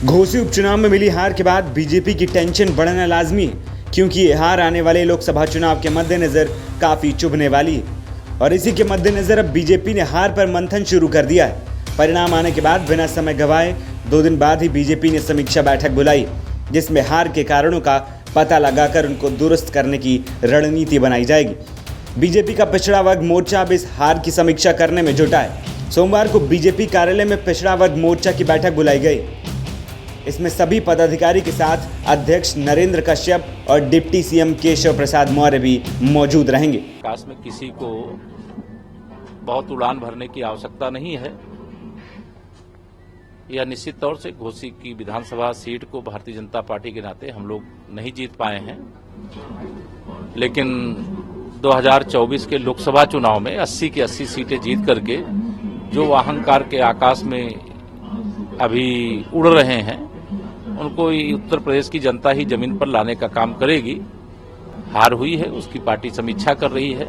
घोसी उपचुनाव में मिली हार के बाद बीजेपी की टेंशन बढ़ना लाजमी है, क्योंकि ये हार आने वाले लोकसभा चुनाव के मद्देनजर काफी चुभने वाली है। और इसी के मद्देनजर अब बीजेपी ने हार पर मंथन शुरू कर दिया है। परिणाम आने के बाद बिना समय गंवाए 2 दिन बाद ही बीजेपी ने समीक्षा बैठक बुलाई, जिसमें हार के कारणों का पता लगाकर उनको दुरुस्त करने की रणनीति बनाई जाएगी। बीजेपी का पिछड़ा वर्ग मोर्चा अब इस हार की समीक्षा करने में जुटा है। सोमवार को बीजेपी कार्यालय में पिछड़ा वर्ग मोर्चा की बैठक बुलाई गई। इसमें सभी पदाधिकारी के साथ अध्यक्ष नरेंद्र कश्यप और डिप्टी सीएम केशव प्रसाद मौर्य भी मौजूद रहेंगे। विकास में किसी को बहुत उड़ान भरने की आवश्यकता नहीं है। यह निश्चित तौर से घोसी की विधानसभा सीट को भारतीय जनता पार्टी के नाते हम लोग नहीं जीत पाए हैं, लेकिन 2024 के लोकसभा चुनाव में 80 की 80 सीटें जीत करके जो अहंकार के आकाश में अभी उड़ रहे हैं, उनको उत्तर प्रदेश की जनता ही जमीन पर लाने का काम करेगी। हार हुई है, उसकी पार्टी समीक्षा कर रही है।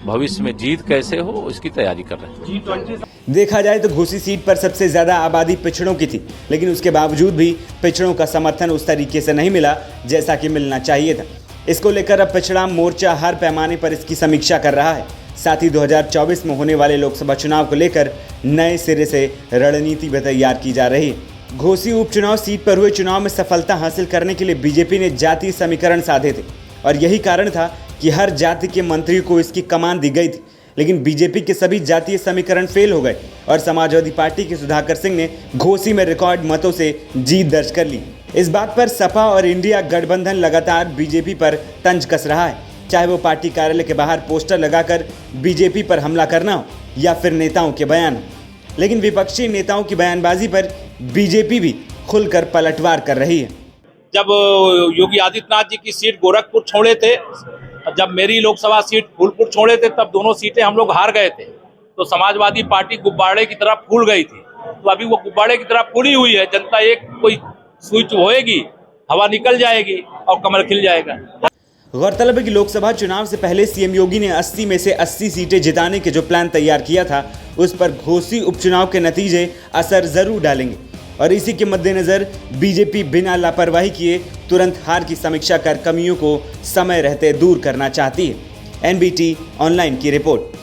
भविष्य में जीत कैसे हो, इसकी तैयारी कर रहे हैं। देखा जाए तो घोसी सीट पर सबसे ज्यादा आबादी पिछड़ों की थी, लेकिन उसके बावजूद भी पिछड़ों का समर्थन उस तरीके से नहीं मिला जैसा कि मिलना चाहिए था। इसको लेकर अब पिछड़ा मोर्चा हर पैमाने पर इसकी समीक्षा कर रहा है। साथ ही 2024 में होने वाले लोकसभा चुनाव को लेकर नए सिरे से रणनीति भी तैयार की जा रही है। घोसी उपचुनाव सीट पर हुए चुनाव में सफलता हासिल करने के लिए बीजेपी ने जातीय समीकरण साधे थे, और यही कारण था कि हर जाति के मंत्री को इसकी कमान दी गई थी। लेकिन बीजेपी के सभी जातीय समीकरण फेल हो गए और समाजवादी पार्टी के सुधाकर सिंह ने घोसी में रिकॉर्ड मतों से जीत दर्ज कर ली। इस बात पर सपा और इंडिया गठबंधन लगातार बीजेपी पर तंज कस रहा है, चाहे वो पार्टी कार्यालय के बाहर पोस्टर लगाकर बीजेपी पर हमला करना हो या फिर नेताओं के बयान। लेकिन विपक्षी नेताओं की बयानबाजी पर बीजेपी भी खुलकर पलटवार कर रही है। जब योगी आदित्यनाथ जी की सीट गोरखपुर छोड़े थे, जब मेरी लोकसभा सीट फूलपुर छोड़े थे, तब दोनों सीटें हम लोग हार गए थे। तो समाजवादी पार्टी गुब्बारे की तरह फूल गई थी। तो अभी वो गुब्बारे की तरह फूली हुई है। जनता एक कोई स्विच होएगी, हवा निकल जाएगी और कमल खिल जाएगा। गौरतलब है कि लोकसभा चुनाव से पहले सीएम योगी ने 80 में से 80 सीटें जिताने के जो प्लान तैयार किया था, उस पर घोसी उपचुनाव के नतीजे असर जरूर डालेंगे। और इसी के मद्देनजर बीजेपी बिना लापरवाही किए तुरंत हार की समीक्षा कर कमियों को समय रहते दूर करना चाहती है। एनबीटी ऑनलाइन की रिपोर्ट।